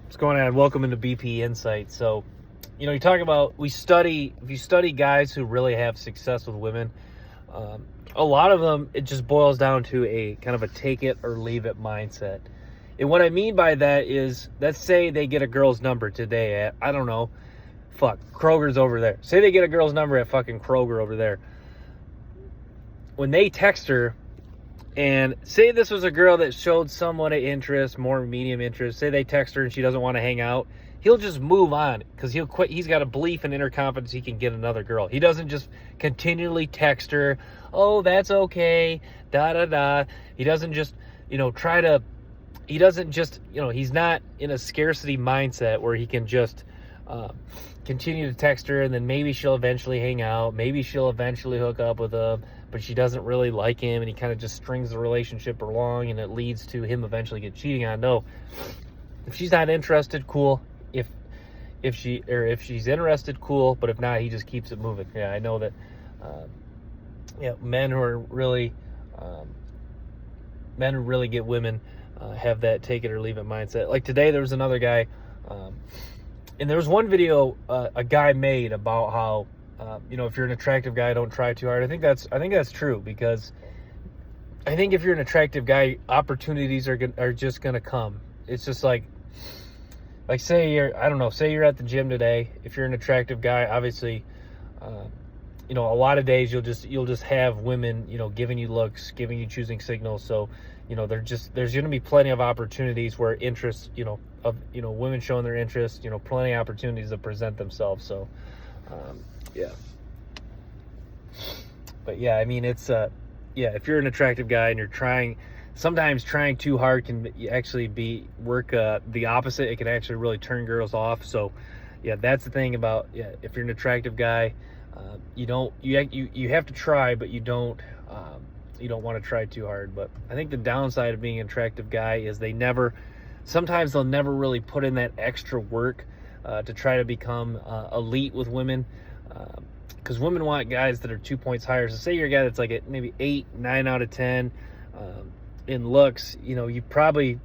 What's going on? Welcome into BP Insight. So, you talk about if you study guys who really have success with women, a lot of them, it just boils down to a kind of a take it or leave it mindset. And what I mean by that is, let's say they get a girl's number today at, I don't know, Kroger's over there. Say they get a girl's number at fucking Kroger over there. When they text her, and say this was a girl that showed somewhat of interest, more medium interest. Say they text her and she doesn't want to hang out. He'll just move on because he'll quit. He's got a belief and inner confidence he can get another girl. He doesn't just continually text her, oh, that's okay, da-da-da. He doesn't just, he's not in a scarcity mindset where he can just continue to text her and then maybe she'll eventually hang out. Maybe she'll eventually hook up with him, but she doesn't really like him, and he kind of just strings the relationship along, and it leads to him eventually get cheating on. No, if she's not interested, cool. If she's interested, cool. But if not, he just keeps it moving. Yeah, I know that. Men who really get women have that take it or leave it mindset. Like today, there was another guy, and there was one video a guy made about how. If you're an attractive guy, don't try too hard. I think that's true, because I think if you're an attractive guy, opportunities are just gonna come. It's just like say you're at the gym today. If you're an attractive guy, obviously, a lot of days you'll just have women, giving you looks, giving you choosing signals. So, there's gonna be plenty of opportunities where interest, women showing their interest, plenty of opportunities that present themselves. So. Yeah. But yeah, I mean, it's, if you're an attractive guy and you're sometimes trying too hard can actually work the opposite. It can actually really turn girls off. So yeah, that's the thing about, if you're an attractive guy, you have to try, but you don't want to try too hard. But I think the downside of being an attractive guy is sometimes they'll never really put in that extra work to try to become elite with women, because women want guys that are 2 points higher. So say you're a guy that's like at maybe 8, 9 out of 10 in looks, you're probably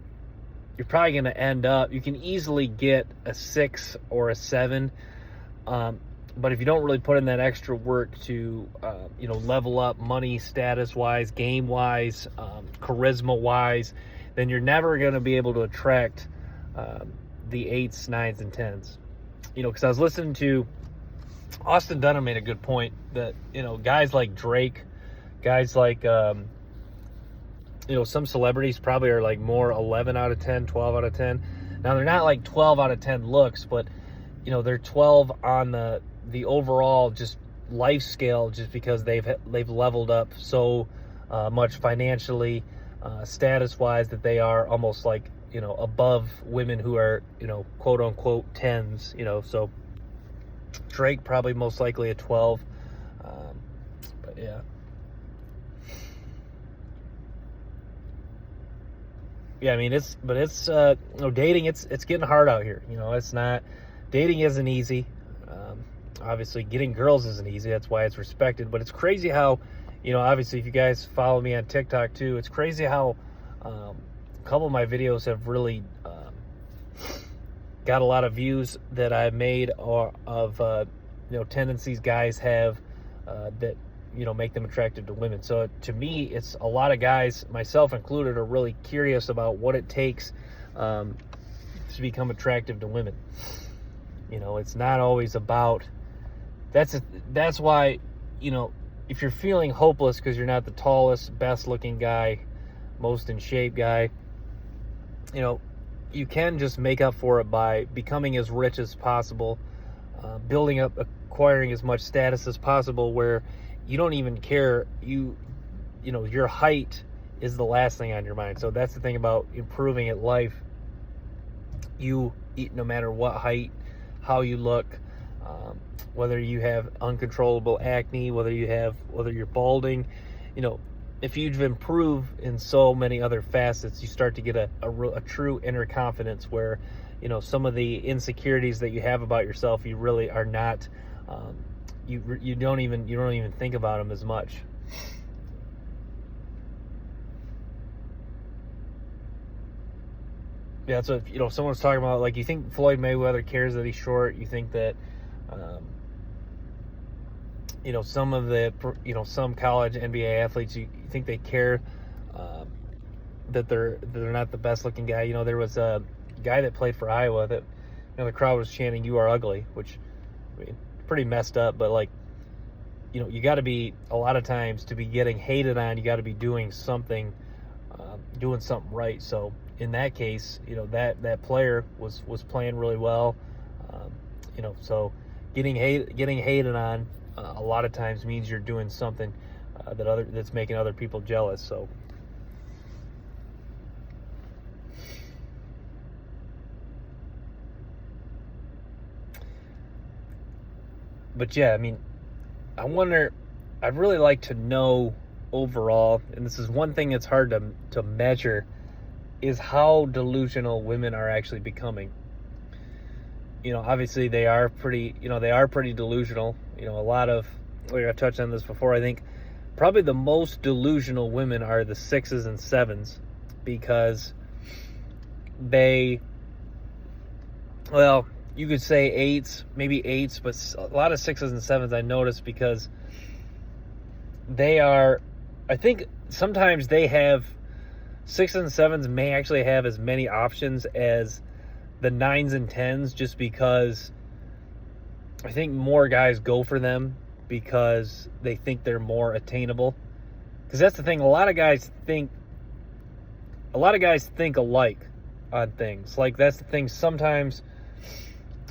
going to end up, you can easily get a 6 or a 7, but if you don't really put in that extra work to level up money status wise, game wise, charisma wise, then you're never going to be able to attract the 8s, 9s, and 10s. Because I was listening to Austin Dunham made a good point that, guys like Drake, guys like, some celebrities probably are like more 11 out of 10, 12 out of 10. Now, they're not like 12 out of 10 looks, but, they're 12 on the overall just life scale, just because they've leveled up so much financially, status-wise, that they are almost like, above women who are, quote unquote 10s, so Drake probably most likely a 12. But yeah. Yeah, I mean, dating, it's getting hard out here. Dating isn't easy. Obviously getting girls isn't easy. That's why it's respected, but it's crazy how, obviously if you guys follow me on TikTok too, it's crazy how, a couple of my videos have really got a lot of views that I've made of tendencies guys have that make them attractive to women. So to me, it's a lot of guys, myself included, are really curious about what it takes to become attractive to women. It's not always about. That's why if you're feeling hopeless because you're not the tallest, best looking guy, most in shape guy, you can just make up for it by becoming as rich as possible, building up, acquiring as much status as possible, where you don't even care. Your height is the last thing on your mind. So that's the thing about improving at life. You eat no matter what height, how you look, whether you have uncontrollable acne, whether you're balding, if you've improved in so many other facets, you start to get a true inner confidence where, some of the insecurities that you have about yourself, you really are not, you don't even think about them as much. Yeah, so if, someone's talking about, like, you think Floyd Mayweather cares that he's short. You think that, some of the, some college NBA athletes, you think they care that they're not the best looking guy. There was a guy that played for Iowa that, the crowd was chanting, "You are ugly," which, I mean, pretty messed up. But, like, you got to be, a lot of times, to be getting hated on, you got to be doing something right. So in that case, that player was playing really well. So getting hated on a lot of times means you're doing something that's making other people jealous. So. But yeah, I mean, I wonder, I'd really like to know overall, and this is one thing that's hard to measure, is how delusional women are actually becoming. Obviously they are pretty delusional. A lot of, like I touched on this before, I think probably the most delusional women are the 6s and 7s, because well, you could say 8s, maybe 8s, but a lot of 6s and 7s I noticed, because I think sometimes they have, 6s and 7s may actually have as many options as the 9s and 10s, just because I think more guys go for them because they think they're more attainable. Because that's the thing, a lot of guys think alike on things. Like, that's the thing, sometimes,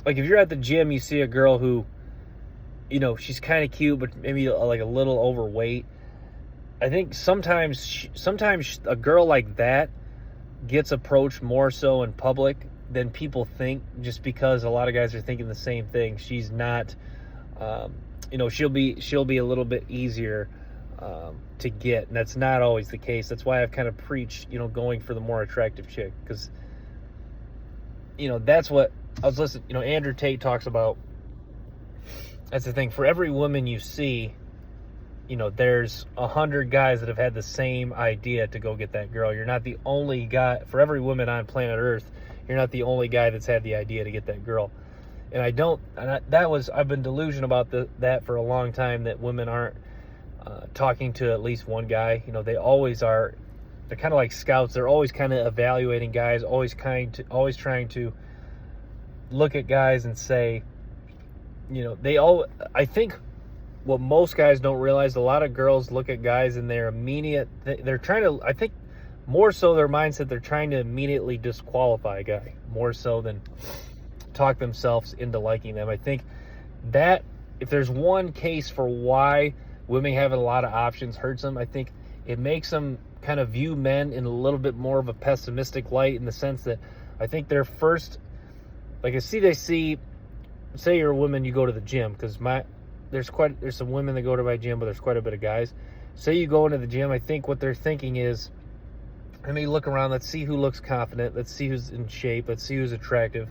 like, if you're at the gym, you see a girl who, she's kind of cute, but maybe like a little overweight. I think sometimes a girl like that gets approached more so in public than people think, just because a lot of guys are thinking the same thing. She's not, she'll be a little bit easier to get, and that's not always the case. That's why I've kind of preached, going for the more attractive chick, because, that's what I was listening. Andrew Tate talks about. That's the thing. For every woman you see, there's 100 guys that have had the same idea to go get that girl. You're not the only guy. For every woman on planet Earth, you're not the only guy that's had the idea to get that girl. And I've been delusional about that for a long time, that women aren't talking to at least one guy. They always are. They're kind of like scouts. They're always kind of evaluating guys, always trying to look at guys and say, I think what most guys don't realize, a lot of girls look at guys and they're trying to, I think more so their mindset, they're trying to immediately disqualify a guy more so than talk themselves into liking them. I think that if there's one case for why women having a lot of options hurts them, I think it makes them kind of view men in a little bit more of a pessimistic light, in the sense that I think their first, like, say you're a woman, you go to the gym, because there's some women that go to my gym, but there's quite a bit of guys. Say you go into the gym, I think what they're thinking is, let me look around, let's see who looks confident, let's see who's in shape, let's see who's attractive.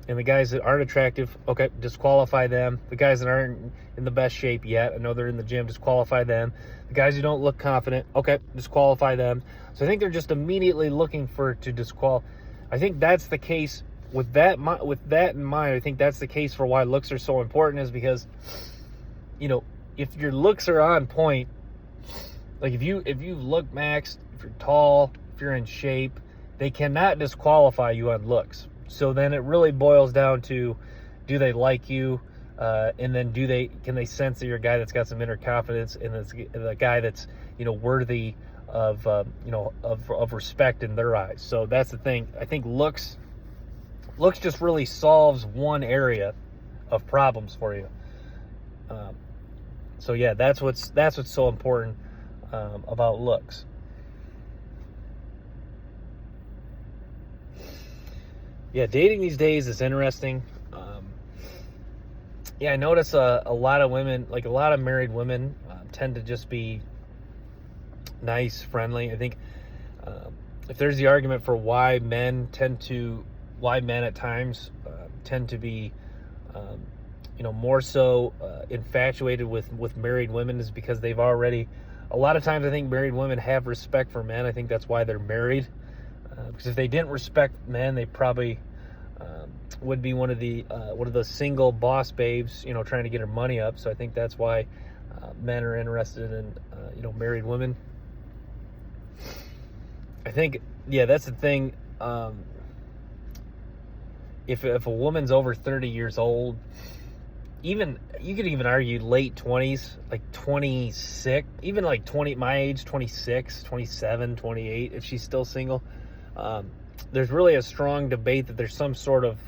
And the guys that aren't attractive, okay, disqualify them. The guys that aren't in the best shape yet, I know they're in the gym, disqualify them. The guys who don't look confident, okay, disqualify them. So I think they're just immediately looking to disqualify. I think that's the case with that in mind. I think that's the case for why looks are so important, is because, if your looks are on point, like if you look maxed, if you're tall, if you're in shape, they cannot disqualify you on looks. So then it really boils down to, do they like you? And then can they sense that you're a guy that's got some inner confidence, and that's a guy that's, worthy of respect in their eyes. So that's the thing. I think looks just really solves one area of problems for you. So yeah, that's what's so important about looks. Yeah, dating these days is interesting. I notice a lot of women, like a lot of married women, tend to just be nice, friendly. I think if there's the argument for why men at times tend to be, more so infatuated with married women, is because a lot of times I think married women have respect for men. I think that's why they're married. Because if they didn't respect men, they probably would be one of the single boss babes, trying to get her money up. So I think that's why men are interested in married women. I think, yeah, that's the thing. If a woman's over 30 years old, even you could even argue late 20s, like 26, even like 20, my age, 26, 27, 28, if she's still single. There's really a strong debate that there's some sort of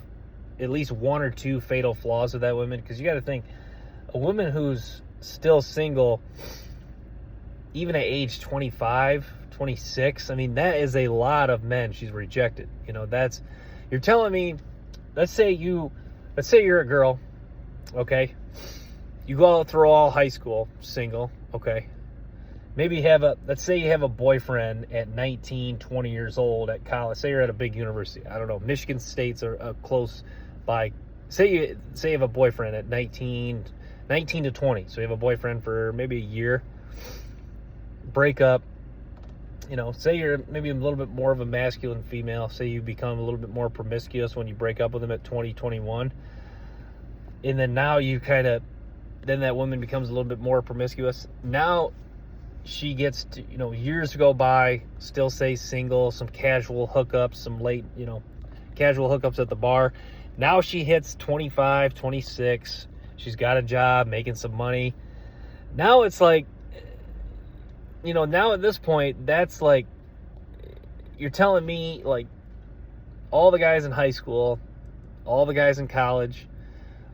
at least one or two fatal flaws with that woman, because you got to think, a woman who's still single, even at age 25, 26, I mean, that is a lot of men she's rejected. You're telling me, let's say you're a girl, okay? You go out through all high school, single, okay? Maybe let's say you have a boyfriend at 19, 20 years old at college. Say you're at a big university. I don't know, Michigan State's are close by. Say you have a boyfriend at 19 to 20. So you have a boyfriend for maybe a year. Break up. Say you're maybe a little bit more of a masculine female. Say you become a little bit more promiscuous when you break up with them at 20, 21. And then now then that woman becomes a little bit more promiscuous. Now she gets to, years go by, still stays single, some casual hookups, some late, casual hookups at the bar. Now she hits 25, 26. She's got a job, making some money. Now it's like, now at this point, that's like, you're telling me, like, all the guys in high school, all the guys in college,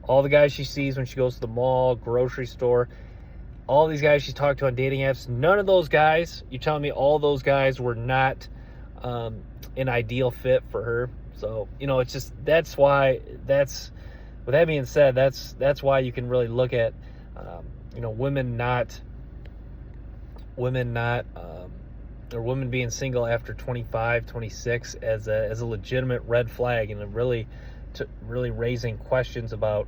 all the guys she sees when she goes to the mall, grocery store, all these guys she's talked to on dating apps, none of those guys, you're telling me all those guys were not an ideal fit for her. So, it's just, with that being said, that's why you can really look at, women being single after 25, 26 as a legitimate red flag, and really raising questions about,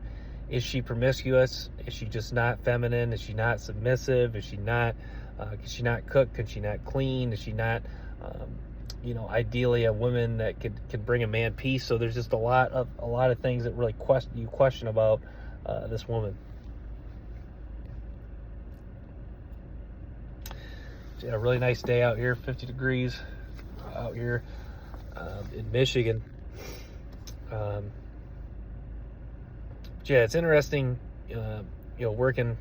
is she promiscuous? Is she just not feminine? Is she not submissive? Is she not, can she not cook? Can she not clean? Is she not, ideally a woman that could bring a man peace? So there's just a lot of things that really question about this woman. So yeah, a really nice day out here, 50 degrees out here in Michigan. Yeah, it's interesting, working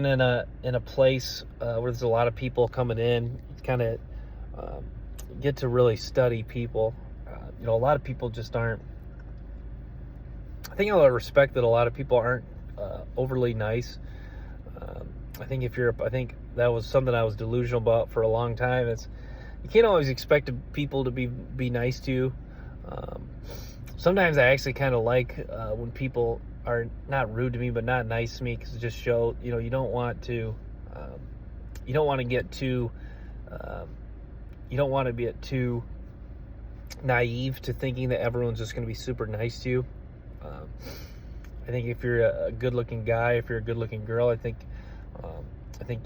in a place where there's a lot of people coming in. You kind of get to really study people. A lot of people just aren't. I think I respect that a lot of people aren't overly nice. I think that was something I was delusional about for a long time. You can't always expect people to be nice to you. Sometimes I actually kind of like when people are not rude to me, but not nice to me, because it just shows, you don't want to get too, you don't want to be too naive to thinking that everyone's just going to be super nice to you. I think if you're a good-looking guy, if you're a good-looking girl, I think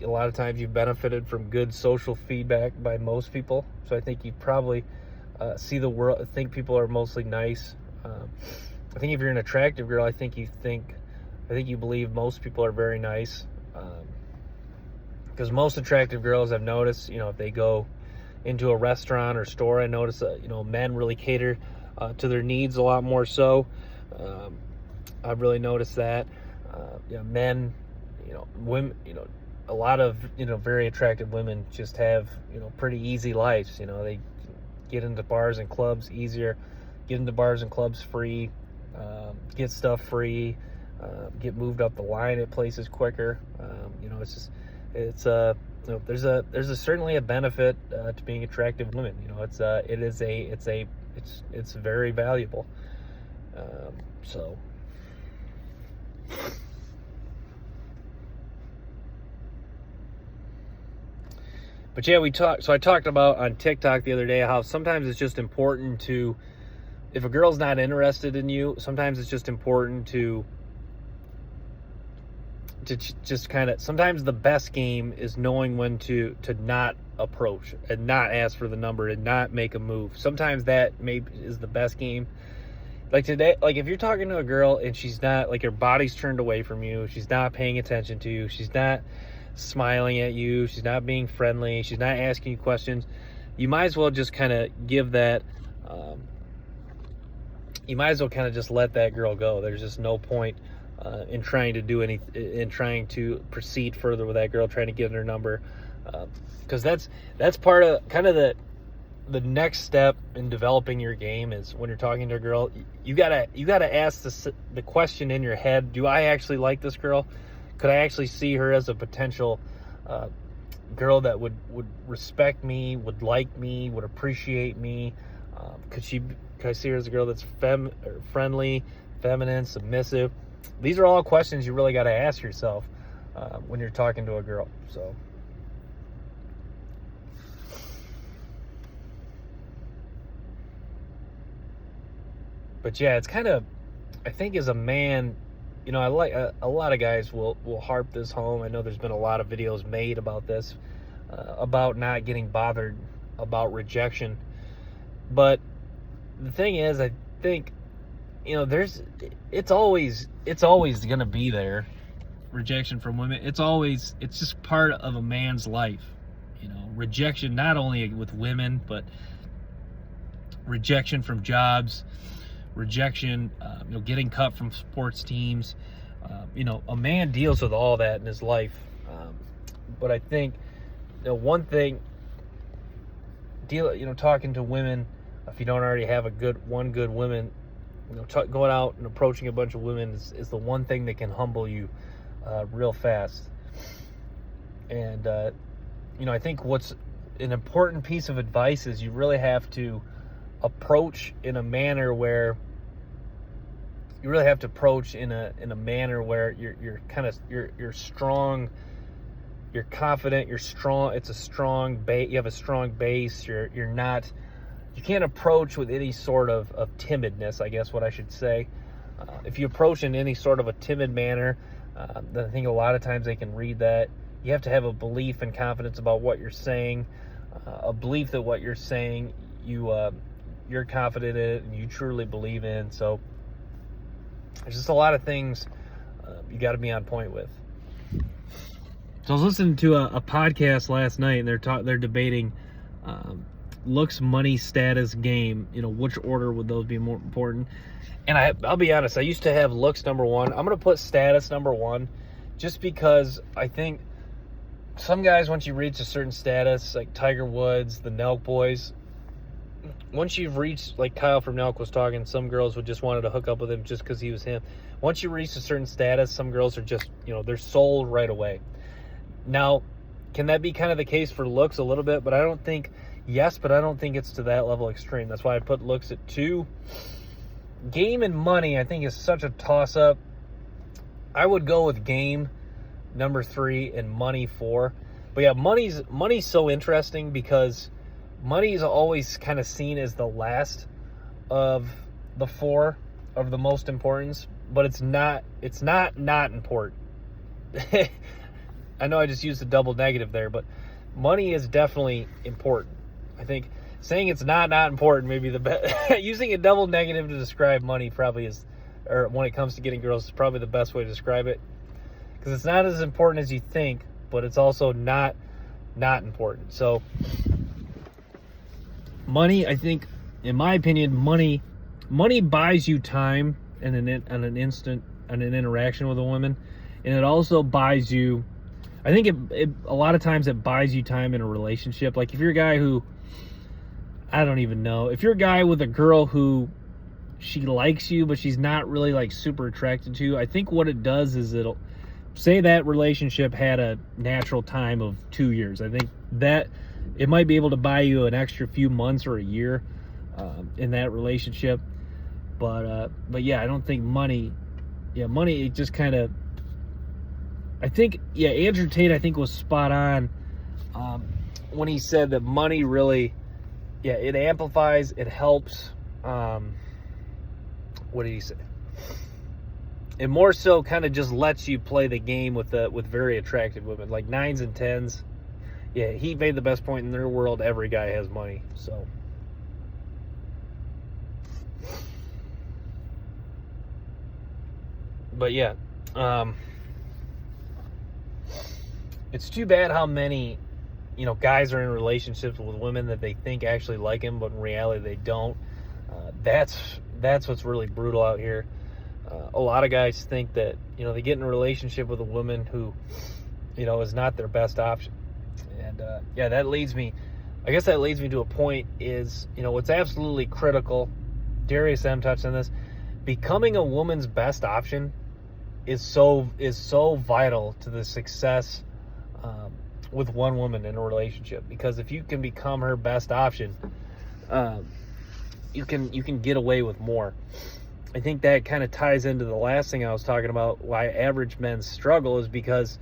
a lot of times you've benefited from good social feedback by most people. So I think you probably see the world, think people are mostly nice. I think if you're an attractive girl, I think you believe most people are very nice. Because most attractive girls, I've noticed, if they go into a restaurant or store, I notice men really cater to their needs a lot more so. I've really noticed that. Men, women, a lot of, very attractive women just have, pretty easy lives. They get into bars and clubs easier, get into bars and clubs free, get stuff free, get moved up the line at places quicker. There's certainly a benefit to being attractive women. It's very valuable. But yeah, I talked about on TikTok the other day how sometimes it's just important to, if a girl's not interested in you, sometimes it's just important to just kind of, sometimes the best game is knowing when to not approach and not ask for the number and not make a move. Sometimes that maybe is the best game. Like today, like if you're talking to a girl and she's not, like, her body's turned away from you, she's not paying attention to you, she's not smiling at you, she's not being friendly, she's not asking you questions, you might as well just kind of give that, you might as well kind of just let that girl go. There's just no point in trying to do any, in trying to proceed further with that girl, trying to get her number, because that's part of kind of the next step in developing your game. Is when you're talking to a girl, you gotta ask the question in your head: do I actually like this girl? Could I actually see her as a potential girl that would respect me, would like me, would appreciate me? Could I see her as a girl that's friendly, feminine, submissive? These are all questions you really got to ask yourself when you're talking to a girl. So, but yeah, it's kind of, I think as a man, you know, I like a lot of guys will harp this home. I know there's been a lot of videos made about this, about not getting bothered about rejection. But the thing is, I think, you know, it's always going to be there. Rejection from women, it's just part of a man's life. You know, rejection not only with women, but rejection from jobs, rejection, you know, getting cut from sports teams. You know, a man deals with all that in his life. But I think, you know, one thing, talking to women, if you don't already have one good woman, you know, going out and approaching a bunch of women is the one thing that can humble you real fast. And you know, I think what's an important piece of advice is you really have to approach in a manner where you're strong, you're confident, you're strong. It's a strong base. You have a strong base. You can't approach with any sort of timidness, I guess what I should say. If you approach in any sort of a timid manner, then I think a lot of times they can read that. You have to have a belief and confidence about what you're saying, a belief that what you're saying, you're confident in it and you truly believe in. So there's just a lot of things you got to be on point with. So I was listening to a podcast last night, and they're debating looks, money, status, game. You know, which order would those be more important? And I'll be honest, I used to have looks number one. I'm going to put status number one, just because I think some guys, once you reach a certain status, like Tiger Woods, the Nelk boys, once you've reached, like Kyle from Nelk was talking, some girls would just wanted to hook up with him just because he was him. Once you reach a certain status, some girls are just, you know, they're sold right away. Now, can that be kind of the case for looks a little bit? But I don't think it's to that level extreme. That's why I put looks at 2. Game and money, I think, is such a toss-up. I would go with game number 3 and money 4. But yeah, money's so interesting because money is always kind of seen as the last of the 4 of the most importance, but it's not important. I know I just used a double negative there, but money is definitely important. I think saying it's not important, maybe the best. Using a double negative to describe money probably is, or when it comes to getting girls, is probably the best way to describe it, because it's not as important as you think, but it's also not important. So money, I think, in my opinion, money buys you time in an interaction with a woman, and it also buys you, I think it a lot of times it buys you time in a relationship. Like if you're a guy who, I don't even know, if you're a guy with a girl who she likes you but she's not really like super attracted to you, I think what it does is it'll say that relationship had a natural time of 2 years. I think that it might be able to buy you an extra few months or a year in that relationship. But yeah, I don't think money, it just kind of, I think, Andrew Tate, I think, was spot on when he said that money really, it amplifies, it helps. What did he say? It more so kind of just lets you play the game with very attractive women, like 9s and 10s. yeah, he made the best point in their world. Every guy has money. So, but yeah, it's too bad how many, guys are in relationships with women that they think actually like him, but in reality they don't. That's what's really brutal out here. A lot of guys think that, they get in a relationship with a woman who, is not their best option. And that leads me to a point is, what's absolutely critical. Darius M touched on this. Becoming a woman's best option is so vital to the success with one woman in a relationship, because if you can become her best option, you can get away with more. I think that kind of ties into the last thing I was talking about, why average men struggle is because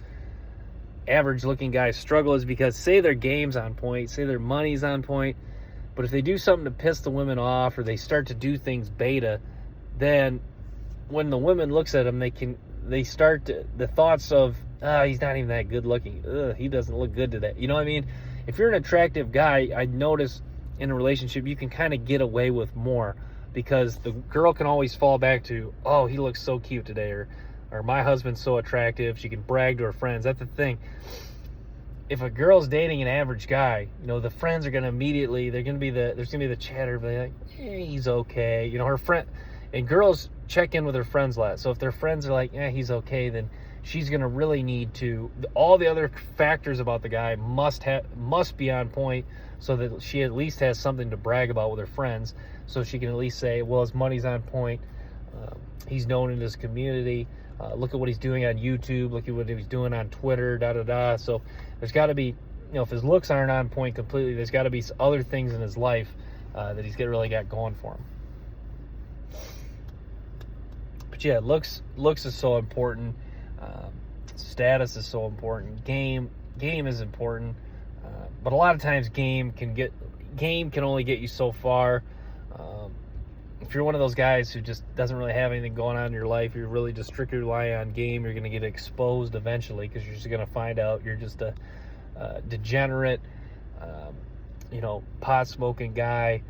average looking guys struggle is because, say their game's on point, say their money's on point, but if they do something to piss the women off, or they start to do things beta, then when the women looks at them, the thoughts of, he's not even that good looking. He doesn't look good today. You know what I mean? If you're an attractive guy, I notice in a relationship, you can kind of get away with more, because the girl can always fall back to, oh, he looks so cute today, or my husband's so attractive. She can brag to her friends. That's the thing. If a girl's dating an average guy, the friends are going to immediately, there's going to be the chatter, like, he's okay. Her friend, and girls check in with her friends less. So if their friends are like, he's okay, then she's going to really need to, all the other factors about the guy must be on point, so that she at least has something to brag about with her friends, so she can at least say, well, his money's on point, he's known in his community, look at what he's doing on YouTube, look at what he's doing on Twitter, da-da-da. So there's got to be, if his looks aren't on point completely, there's got to be other things in his life that he's really got going for him. But yeah, looks is so important. Status is so important. Game is important. But a lot of times game can only get you so far. If you're one of those guys who just doesn't really have anything going on in your life, you're really just strictly relying on game, you're going to get exposed eventually, because you're just going to find out you're just a degenerate, pot smoking guy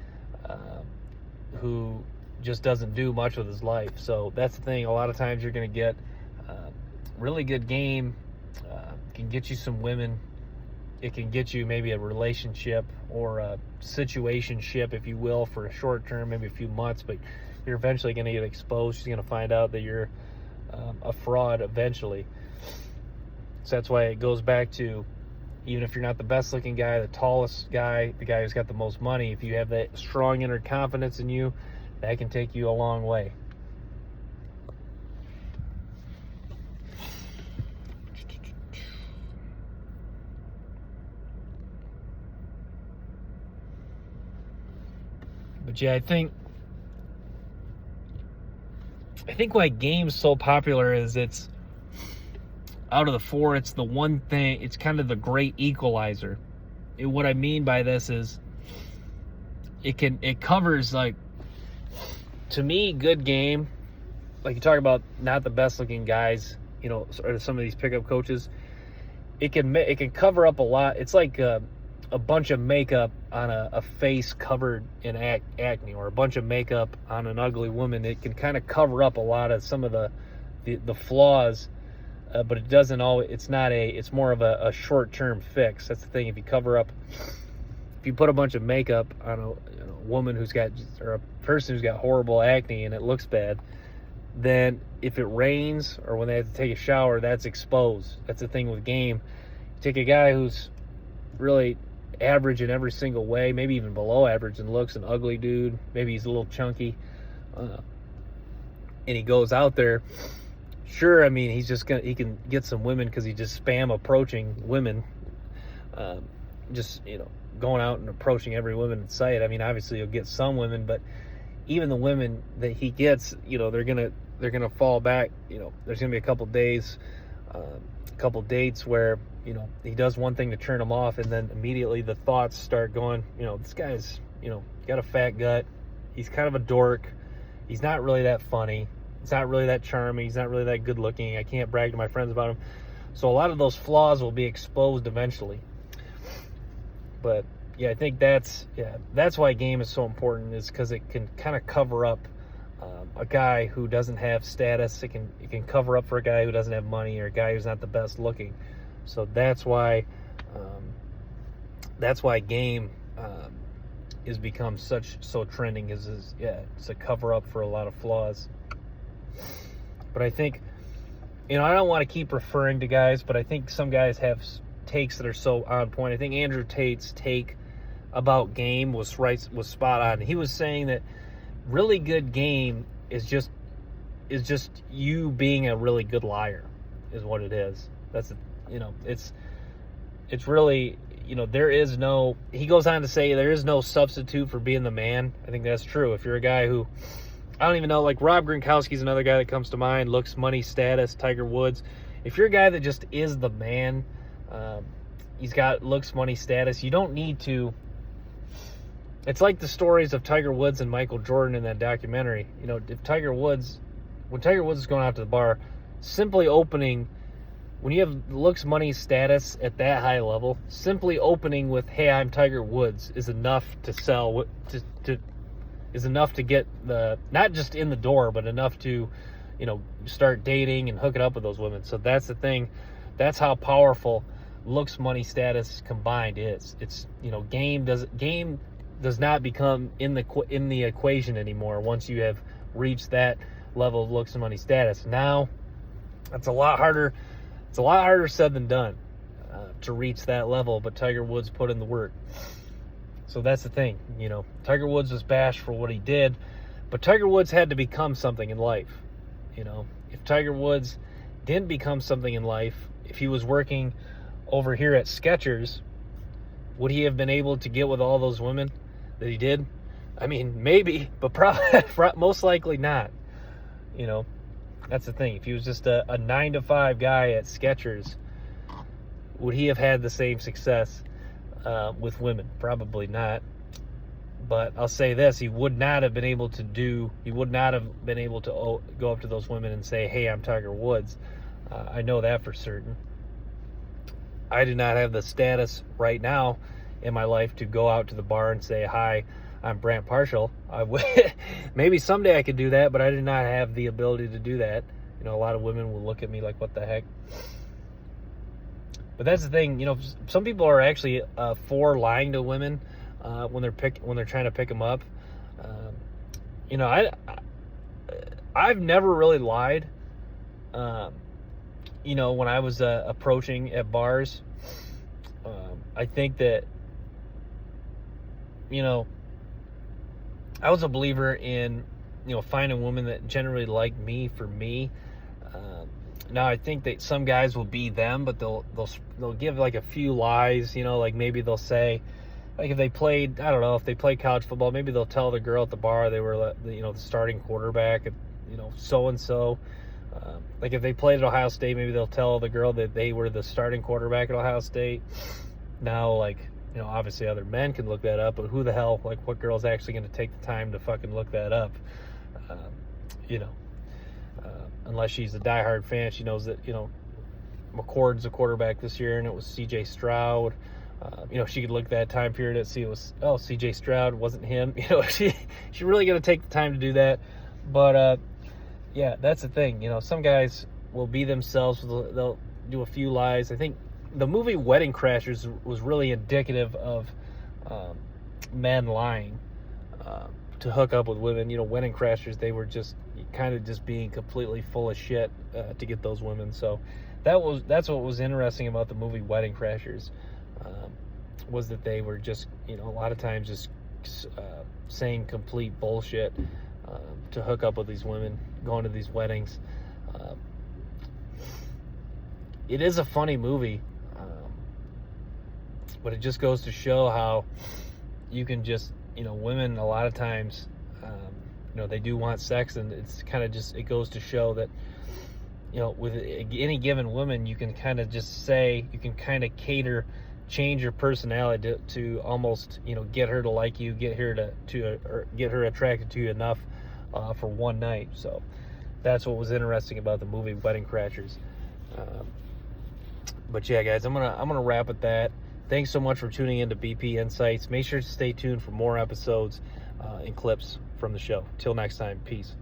who just doesn't do much with his life. So that's the thing. A lot of times you're going to get really good game, can get you some women. It can get you maybe a relationship or a situationship, if you will, for a short term, maybe a few months, but you're eventually going to get exposed. She's going to find out that you're a fraud eventually. So that's why it goes back to, even if you're not the best looking guy, the tallest guy, the guy who's got the most money, if you have that strong inner confidence in you, that can take you a long way. But yeah, I think why game's so popular is it's, out of the four, it's the one thing, it's kind of the great equalizer. And what I mean by this is it covers, like, to me, good game, like you talk about not the best looking guys, or some of these pickup coaches, it can cover up a lot. It's like a bunch of makeup on a face covered in acne, or a bunch of makeup on an ugly woman. It can kind of cover up a lot of some of the flaws, but it doesn't always. It's more of a short-term fix. That's the thing. If you put a bunch of makeup on a woman or a person who's got horrible acne and it looks bad, then if it rains or when they have to take a shower, that's exposed. That's the thing with game. You take a guy who's really average in every single way, maybe even below average in looks, an ugly dude, maybe he's a little chunky, and he goes out there. Sure, I mean, he can get some women because he just spam approaching women, going out and approaching every woman in sight. I mean, obviously you'll get some women, but even the women that he gets, they're gonna fall back. There's gonna be a couple days, couple dates where he does one thing to turn him off, and then immediately the thoughts start going, this guy's got a fat gut, he's kind of a dork, he's not really that funny, he's not really that charming, he's not really that good looking, I can't brag to my friends about him. So a lot of those flaws will be exposed eventually. But yeah, I think that's why game is so important, is because it can kind of cover up a guy who doesn't have status. It can cover up for a guy who doesn't have money, or a guy who's not the best looking. So that's why game is become so trending. It's a cover up for a lot of flaws. But I think, I don't want to keep referring to guys, but I think some guys have takes that are so on point. I think Andrew Tate's take about game was spot on. He was saying that really good game is just you being a really good liar, is what it is. That's it's really, there is no, he goes on to say, there is no substitute for being the man. I think that's true. If you're a guy who, I don't even know, like Rob Gronkowski's another guy that comes to mind, looks, money, status, Tiger Woods. If you're a guy that just is the man, he's got looks, money, status, you don't need to. It's like the stories of Tiger Woods and Michael Jordan in that documentary. If Tiger Woods, when Tiger Woods is going out to the bar, simply opening, when you have looks, money, status at that high level, simply opening with, "Hey, I'm Tiger Woods," is enough to sell, is enough to get not just in the door, but enough to, start dating and hooking up with those women. So that's the thing. That's how powerful looks, money, status combined is. It's, game does not become in the equation anymore once you have reached that level of looks and money, status. Now, that's a lot harder. It's a lot harder said than done to reach that level, but Tiger Woods put in the work. So that's the thing. Tiger Woods was bashed for what he did, but Tiger Woods had to become something in life. If Tiger Woods didn't become something in life, if he was working over here at Skechers, would he have been able to get with all those women that he did? I mean, maybe, but probably most likely not. That's the thing. If he was just a 9-to-5 guy at Skechers, would he have had the same success with women? Probably not. But I'll say this: he would not have been able to go up to those women and say, "Hey, I'm Tiger Woods." I know that for certain. I do not have the status right now in my life to go out to the bar and say, "Hi, I'm Brant Parshall." Maybe someday I could do that, but I do not have the ability to do that. A lot of women will look at me like, "What the heck?" But that's the thing. Some people are actually for lying to women when they're trying to pick them up. I've never really lied. When I was approaching at bars, I think that, I was a believer in, finding women that generally like me for me. Now I think that some guys will be them, but they'll give like a few lies, like maybe they'll say, like if they played college football, maybe they'll tell the girl at the bar they were, the starting quarterback, so-and-so. Like if they played at Ohio State, maybe they'll tell the girl that they were the starting quarterback at Ohio State. Now, obviously other men can look that up, but who the hell, what girl's actually going to take the time to fucking look that up? Unless she's a diehard fan, she knows that, McCord's a quarterback this year and it was C.J. Stroud. She could look that time period and see it was, C.J. Stroud, wasn't him. She really going to take the time to do that. But, yeah, that's the thing. Some guys will be themselves. They'll do a few lies. I think the movie Wedding Crashers was really indicative of men lying to hook up with women. Wedding Crashers, they were just kind of just being completely full of shit to get those women. So that's what was interesting about the movie Wedding Crashers, was that they were just, a lot of times just saying complete bullshit to hook up with these women, going to these weddings. It is a funny movie, but it just goes to show how you can just, women a lot of times, they do want sex, and it's kind of just, it goes to show that, with any given woman, you can kind of just say, you can kind of change your personality to almost, get her to like you, get her or get her attracted to you enough for one night. So that's what was interesting about the movie Wedding Crashers. But yeah, guys, I'm gonna wrap at that. thanks so much for tuning in to BP Insights. Make sure to stay tuned for more episodes and clips from the show. Till next time, peace.